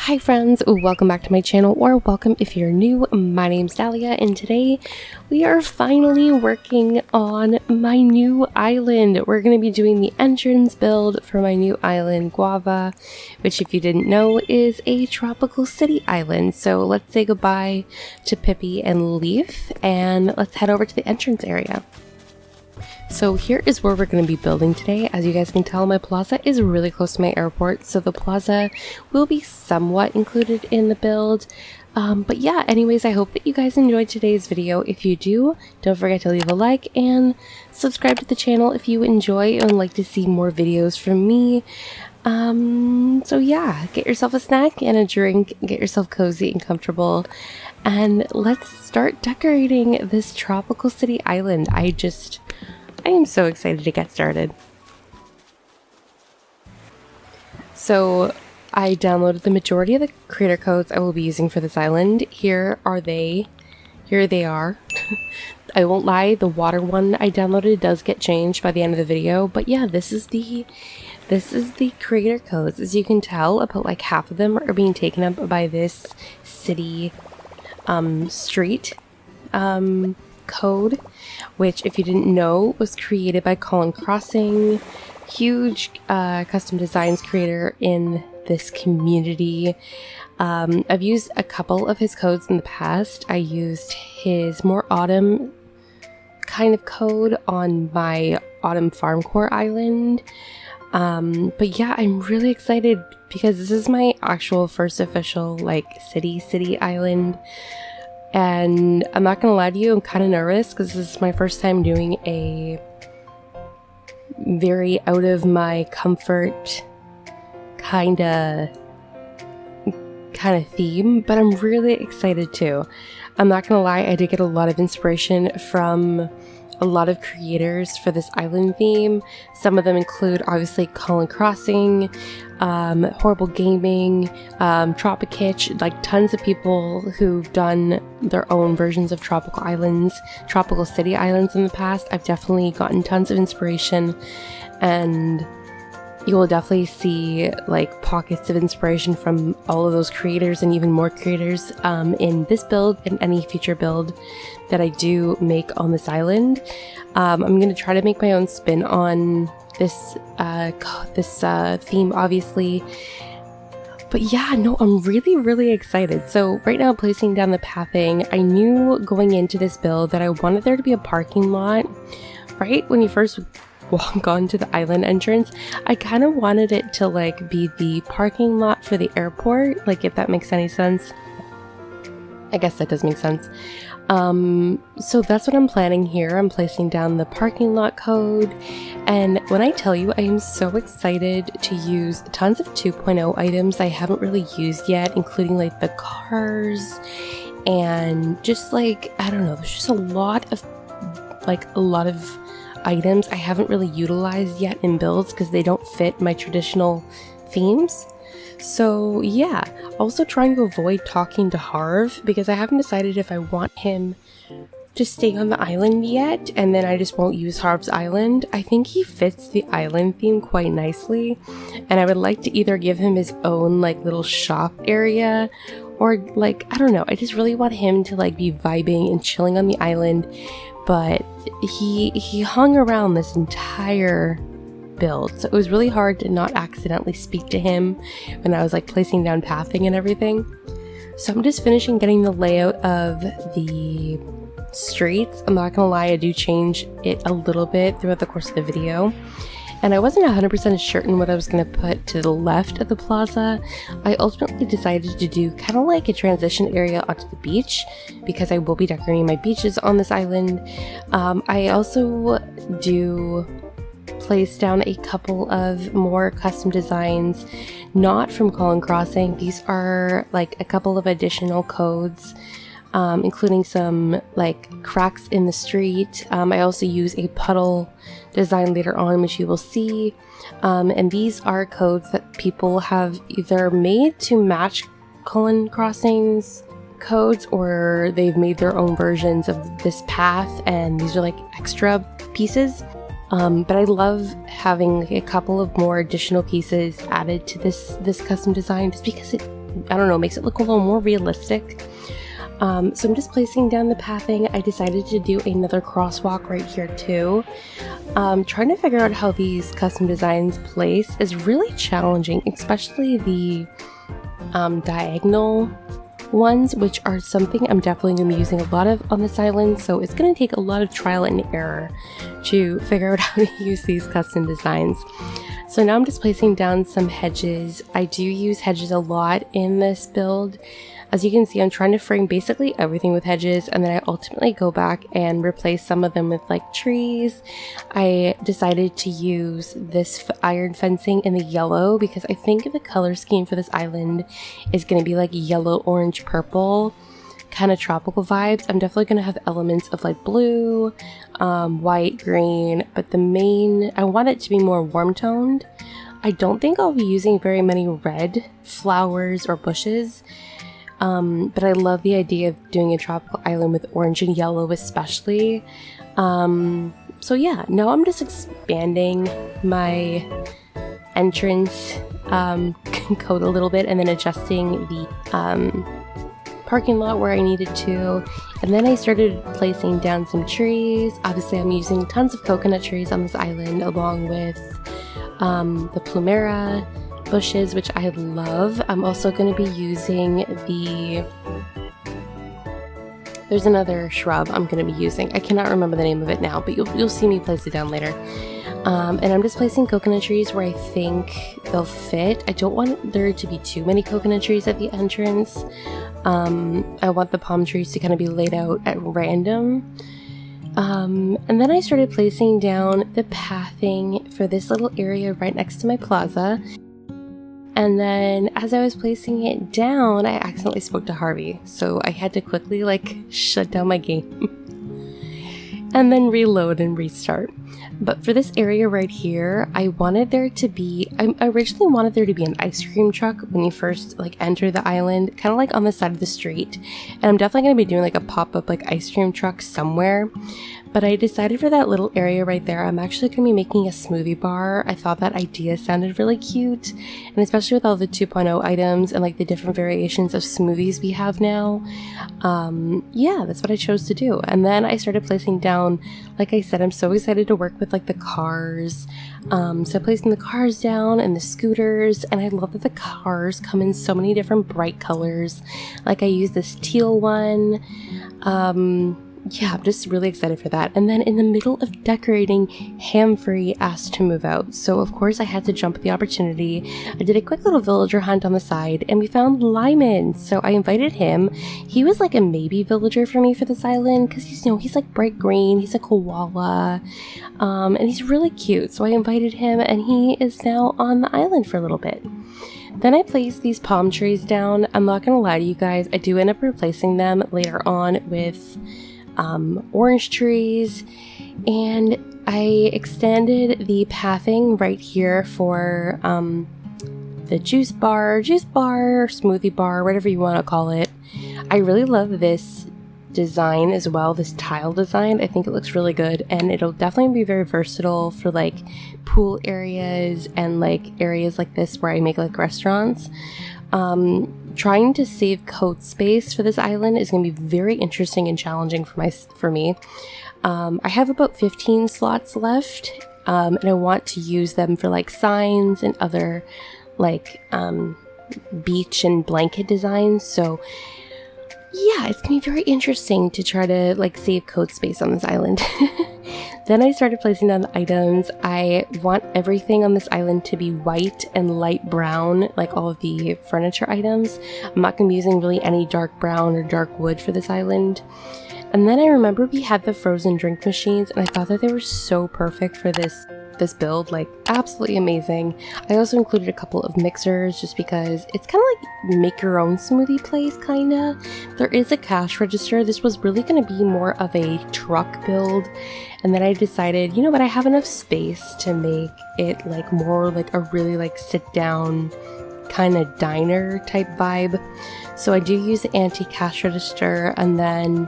Hi friends, welcome back to my channel, or welcome if you're new. My name's Dalia, and today we are finally working on my new island. We're going to be doing the entrance build for my new island, Guava, which if you didn't know is a tropical city island. So let's say goodbye to Pippi and Leaf, and let's head over to the entrance area. So here is where we're going to be building today. As you guys can tell, my plaza is really close to my airport, so the plaza will be somewhat included in the build. But yeah, anyways, I hope that you guys enjoyed today's video. If you do, don't forget to leave a like and subscribe to the channel if you enjoy and would like to see more videos from me. So yeah, get yourself a snack and a drink, get yourself cozy and comfortable, and let's start decorating this tropical city island. I am so excited to get started. So I downloaded the majority of the creator codes I will be using for this island. Here they are. I won't lie, the water one I downloaded does get changed by the end of the video, but yeah, this is the creator codes. As you can tell, about like half of them are being taken up by this city street code, which, if you didn't know, was created by Colin Crossing, huge custom designs creator in this community. I've used a couple of his codes in the past. I used his more autumn kind of code on my autumn farm core island. But yeah, I'm really excited because this is my actual first official like city island. And I'm not gonna lie to you, I'm kind of nervous because this is my first time doing a very out of my comfort kind of theme, but I'm really excited too. I'm not gonna lie, I did get a lot of inspiration from a lot of creators for this island theme. Some of them include obviously Colin Crossing, Horrible Gaming, Tropicitch, like tons of people who've done their own versions of tropical islands, tropical city islands in the past. I've definitely gotten tons of inspiration, and you will definitely see like pockets of inspiration from all of those creators and even more creators in this build and any future build that I do make on this island. I'm going to try to make my own spin on this theme, obviously. But yeah, no, I'm really excited. So right now I'm placing down the pathing. I knew going into this build that I wanted there to be a parking lot. Right when you first walk onto the island entrance, I kind of wanted it to like be the parking lot for the airport, like if that makes any sense. I guess that does make sense. So that's what I'm planning here. I'm placing down the parking lot code, and when I tell you, I am so excited to use tons of 2.0 items I haven't really used yet, including like the cars and just like, I don't know, there's just a lot of items I haven't really utilized yet in builds because they don't fit my traditional themes. So yeah, also trying to avoid talking to Harv because I haven't decided if I want him to stay on the island yet, and then I just won't use Harv's island. I think he fits the island theme quite nicely, and I would like to either give him his own like little shop area, or like, I don't know, I just really want him to like be vibing and chilling on the island. But he hung around this entire build, so it was really hard to not accidentally speak to him when I was like placing down pathing and everything. So I'm just finishing getting the layout of the streets. I'm not gonna lie, I do change it a little bit throughout the course of the video, and I wasn't 100% certain what I was going to put to the left of the plaza. I ultimately decided to do kind of like a transition area onto the beach because I will be decorating my beaches on this island. I also do place down a couple of more custom designs, not from Colin Crossing. These are like a couple of additional codes, including some like cracks in the street. I also use a puddle design later on, which you will see, and these are codes that people have either made to match Colin Crossing's codes, or they've made their own versions of this path, and these are like extra pieces. But I love having a couple of more additional pieces added to this custom design just because it I don't know, makes it look a little more realistic. So I'm just placing down the pathing. I decided to do another crosswalk right here too. Trying to figure out how these custom designs place is really challenging, especially the diagonal ones, which are something I'm definitely going to be using a lot of on this island, so it's going to take a lot of trial and error to figure out how to use these custom designs. So now I'm just placing down some hedges. I do use hedges a lot in this build. As you can see, I'm trying to frame basically everything with hedges, and then I ultimately go back and replace some of them with like trees. I decided to use this iron fencing in the yellow because I think the color scheme for this island is going to be like yellow, orange, purple, kind of tropical vibes. I'm definitely going to have elements of like blue, white, green, but I want it to be more warm toned. I don't think I'll be using very many red flowers or bushes. But I love the idea of doing a tropical island with orange and yellow especially. So yeah, now I'm just expanding my entrance code a little bit and then adjusting the parking lot where I needed to. And then I started placing down some trees. Obviously I'm using tons of coconut trees on this island along with the plumera bushes, which I love. I'm also going to be using there's another shrub I'm going to be using. I cannot remember the name of it now, but you'll see me place it down later. And I'm just placing coconut trees where I think they'll fit. I don't want there to be too many coconut trees at the entrance. I want the palm trees to kind of be laid out at random. And then I started placing down the pathing for this little area right next to my plaza. And then as I was placing it down, I accidentally spoke to Harvey, so I had to quickly like shut down my game and then reload and restart. But for this area right here, I wanted there to be, I originally wanted there to be an ice cream truck when you first like enter the island, kind of like on the side of the street. And I'm definitely going to be doing like a pop-up like ice cream truck somewhere. But I decided for that little area right there, I'm actually going to be making a smoothie bar. I thought that idea sounded really cute, and especially with all the 2.0 items and like the different variations of smoothies we have now. Yeah, that's what I chose to do. And then I started placing down, like I said, I'm so excited to work with like the cars. So placing the cars down and the scooters, and I love that the cars come in so many different bright colors. Like I used this teal one. Yeah, I'm just really excited for that. And then in the middle of decorating, Hamfrey asked to move out. So of course I had to jump at the opportunity. I did a quick little villager hunt on the side and we found Lyman. So I invited him. He was like a maybe villager for me for this island because he's, you know, he's like bright green. He's a koala. And he's really cute. So I invited him and he is now on the island for a little bit. Then I placed these palm trees down. I'm not going to lie to you guys. I do end up replacing them later on with orange trees, and I extended the pathing right here for the juice bar, smoothie bar, whatever you want to call it. I really love this design as well, this tile design. I think it looks really good, and it'll definitely be very versatile for like pool areas and like areas like this where I make like restaurants. Trying to save coat space for this island is going to be very interesting and challenging for me. I have about 15 slots left, and I want to use them for like signs and other like beach and blanket designs. So yeah, it's going to be very interesting to try to like save coat space on this island. Then I started placing down the items. I want everything on this island to be white and light brown, like all of the furniture items. I'm not going to be using really any dark brown or dark wood for this island. And then I remember we had the frozen drink machines, and I thought that they were so perfect for this build, like absolutely amazing. I also included a couple of mixers just because it's kind of like make your own smoothie place kinda. There is a cash register. This was really going to be more of a truck build, and then I decided, you know what, I have enough space to make it like more like a really like sit down kind of diner type vibe. So I do use the anti-cash register, and then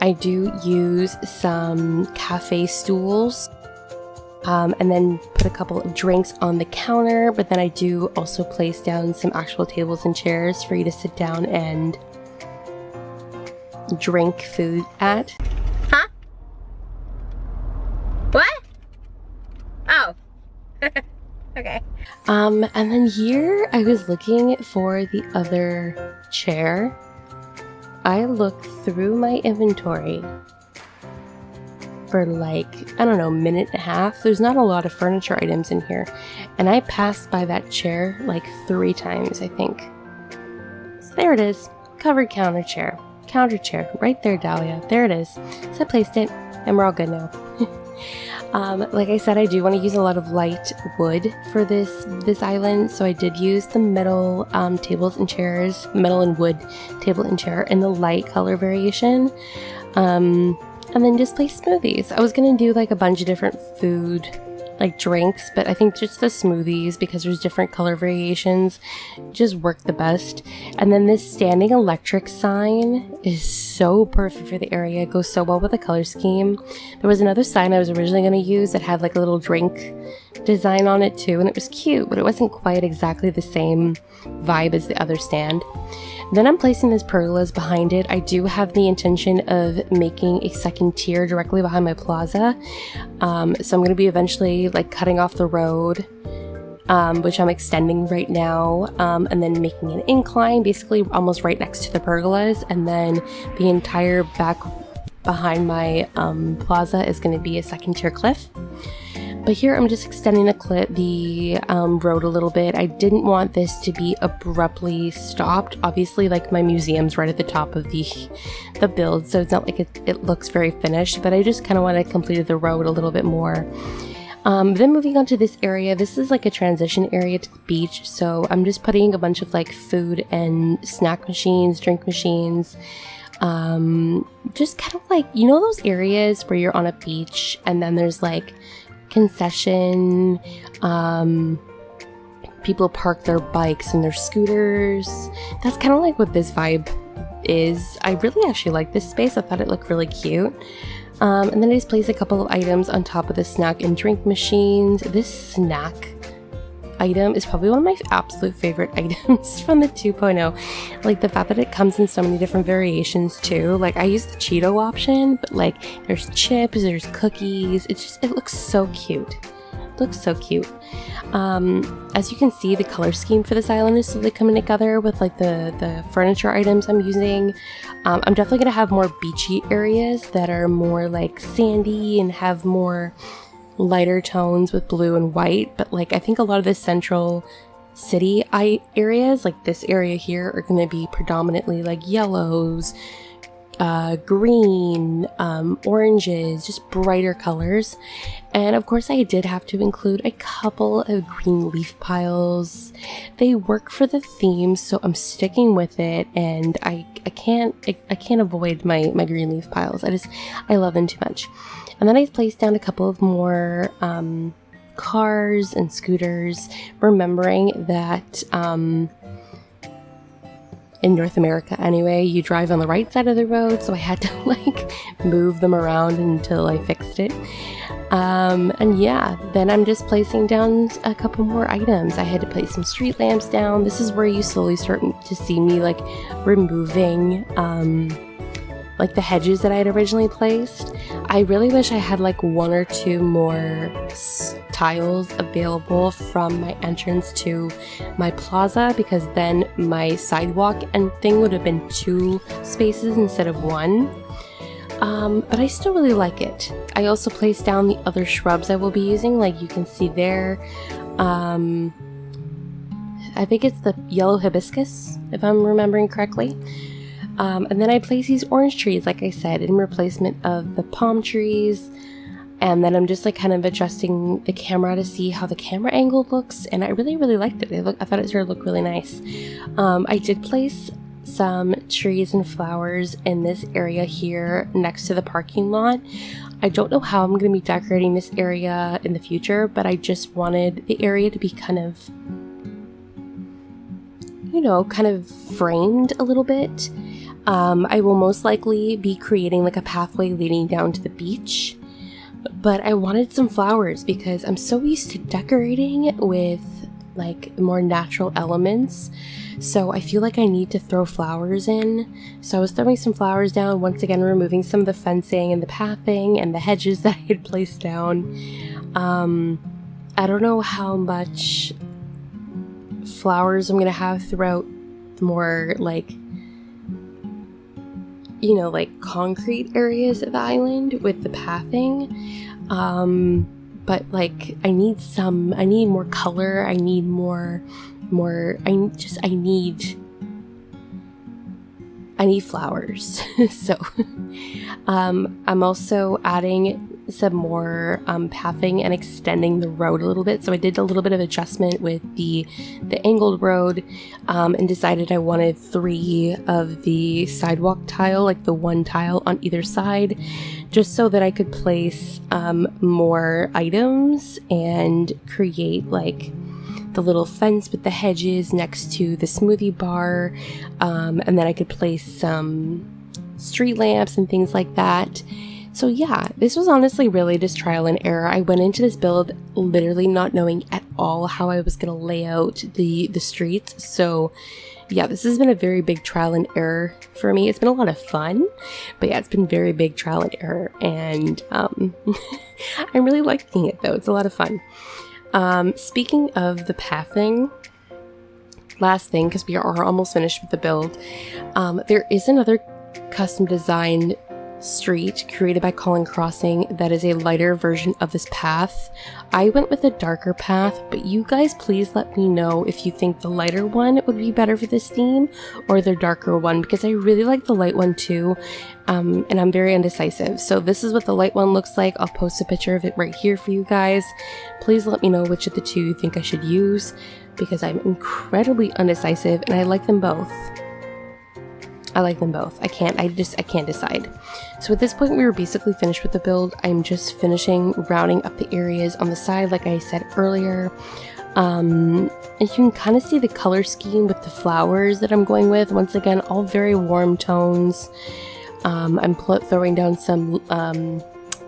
I do use some cafe stools. and then put a couple of drinks on the counter, but then I do also place down some actual tables and chairs for you to sit down and drink food at. Huh? What? Oh. Okay. And then here I was looking for the other chair. I looked through my inventory for like, I don't know, minute and a half. There's not a lot of furniture items in here. And I passed by that chair like 3 times, I think. So there it is. Covered counter chair. Counter chair. Right there, Dalia. There it is. So I placed it and we're all good now. Like I said, I do want to use a lot of light wood for this island, so I did use the metal tables and chairs, metal and wood table and chair in the light color variation, and then just place smoothies. I was gonna do like a bunch of different food, like drinks, but I think just the smoothies, because there's different color variations, just work the best. And then this standing electric sign is so perfect for the area. It goes so well with the color scheme. There was another sign I was originally going to use that had like a little drink design on it too, and it was cute, but it wasn't quite exactly the same vibe as the other stand. Then I'm placing these pergolas behind it. I do have the intention of making a second tier directly behind my plaza. So I'm going to be eventually like cutting off the road, which I'm extending right now, and then making an incline basically almost right next to the pergolas, and then the entire back behind my plaza is going to be a second tier cliff. But here I'm just extending the road a little bit. I didn't want this to be abruptly stopped. Obviously, like, my museum's right at the top of the build, so it's not like it looks very finished, but I just kind of want to complete the road a little bit more. Then moving on to this area, this is like a transition area to the beach, so I'm just putting a bunch of like food and snack machines, drink machines, just kind of like, you know, those areas where you're on a beach and then there's like concession, people park their bikes and their scooters. That's kind of like what this vibe is. I really actually like this space. I thought it looked really cute. And then I just placed a couple of items on top of the snack and drink machines. This snack item is probably one of my absolute favorite items from the 2.0. Like, the fact that it comes in so many different variations too. Like, I use the Cheeto option, but like there's chips, there's cookies. It looks so cute. It looks so cute. As you can see, the color scheme for this island is slowly coming together with like the furniture items I'm using. I'm definitely gonna have more beachy areas that are more like sandy and have more lighter tones with blue and white, but like I think a lot of the central city areas, like this area here, are going to be predominantly like yellows, green, oranges, just brighter colors. And of course I did have to include a couple of green leaf piles. They work for the theme, so I'm sticking with it, and I can't avoid my green leaf piles. I love them too much. And then I placed down a couple of more cars and scooters, remembering that in North America anyway, you drive on the right side of the road, so I had to like move them around until I fixed it. And yeah, then I'm just placing down a couple more items. I had to place some street lamps down. This is where you slowly start to see me like removing like the hedges that I had originally placed. I really wish I had like 1 or 2 more tiles available from my entrance to my plaza, because then my sidewalk and thing would have been 2 spaces instead of 1. But I still really like it. I also placed down the other shrubs I will be using, like you can see there. I think it's the yellow hibiscus, if I'm remembering correctly. And then I place these orange trees, like I said, in replacement of the palm trees. And then I'm just like kind of adjusting the camera to see how the camera angle looks. And I really, really liked it. I thought it started to look really nice. I did place some trees and flowers in this area here next to the parking lot. I don't know how I'm going to be decorating this area in the future, but I just wanted the area to be kind of, you know, kind of framed a little bit. I will most likely be creating like a pathway leading down to the beach. But I wanted some flowers because I'm so used to decorating with like more natural elements. So I feel like I need to throw flowers in. So I was throwing some flowers down, once again removing some of the fencing and the pathing and the hedges that I had placed down. I don't know how much flowers I'm gonna have throughout more like, you know, like concrete areas of the island with the pathing. But like I need more color, I need I need flowers. So I'm also adding some more pathing and extending the road a little bit. So I did a little bit of adjustment with the angled road, and decided I wanted 3 of the sidewalk tile, like the 1 tile on either side, just so that I could place more items and create like the little fence with the hedges next to the smoothie bar, and then I could place some street lamps and things like that. So yeah, this was honestly really just trial and error. I went into this build literally not knowing at all how I was going to lay out the streets. So yeah, this has been a very big trial and error for me. It's been a lot of fun, but yeah, it's been very big trial and error, and I'm really liking it though. It's a lot of fun. Speaking of the pathing, last thing, because we are almost finished with the build, there is another custom designed street created by Colin Crossing that is a lighter version of this path. I went with a darker path, but you guys please let me know if you think the lighter one would be better for this theme or the darker one, because I really like the light one too, and I'm very indecisive. So this is what the light one looks like. I'll post a picture of it right here for you guys. Please let me know which of the 2 you think I should use, because I'm incredibly undecisive and I like them both. I can't decide. So at this point we were basically finished with the build. I'm just finishing rounding up the areas on the side like I said earlier. And you can kind of see the color scheme with the flowers that I'm going with. Once again, all very warm tones. I'm throwing down some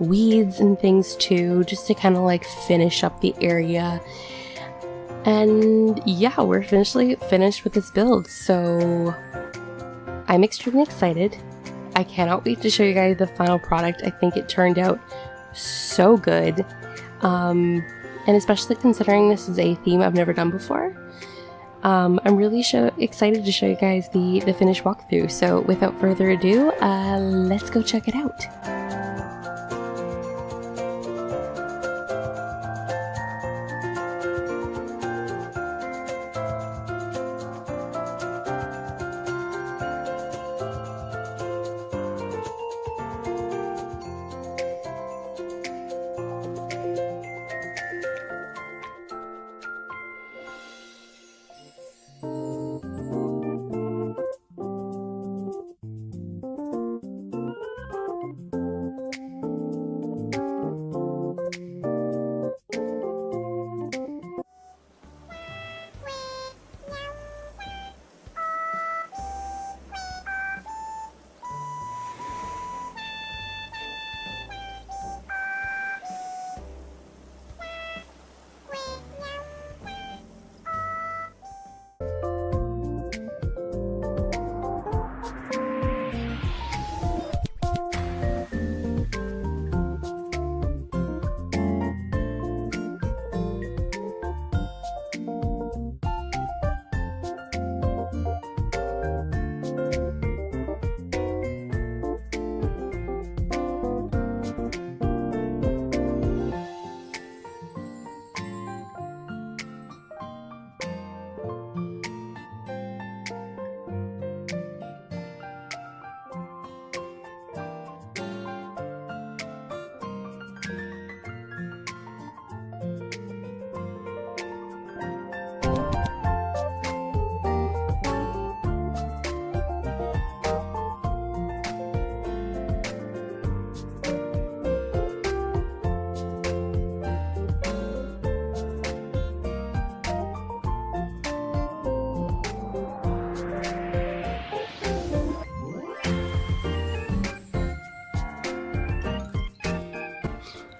weeds and things too, just to kind of like finish up the area. And yeah, we're officially finished with this build. So I'm extremely excited. I cannot wait to show you guys the final product. I think it turned out so good. And especially considering this is a theme I've never done before. I'm really excited to show you guys the finished walkthrough. So without further ado, let's go check it out.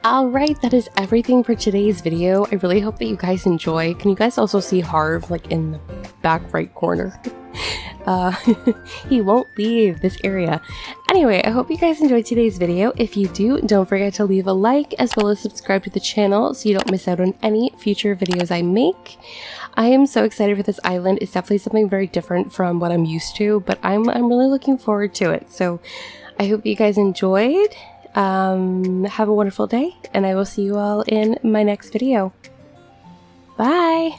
Alright, that is everything for today's video. I really hope that you guys enjoy. Can you guys also see Harv like in the back right corner? He won't leave this area. Anyway, I hope you guys enjoyed today's video. If you do, don't forget to leave a like as well as subscribe to the channel so you don't miss out on any future videos I make. I am so excited for this island. It's definitely something very different from what I'm used to, but I'm really looking forward to it. So I hope you guys enjoyed. Have a wonderful day, and I will see you all in my next video. Bye!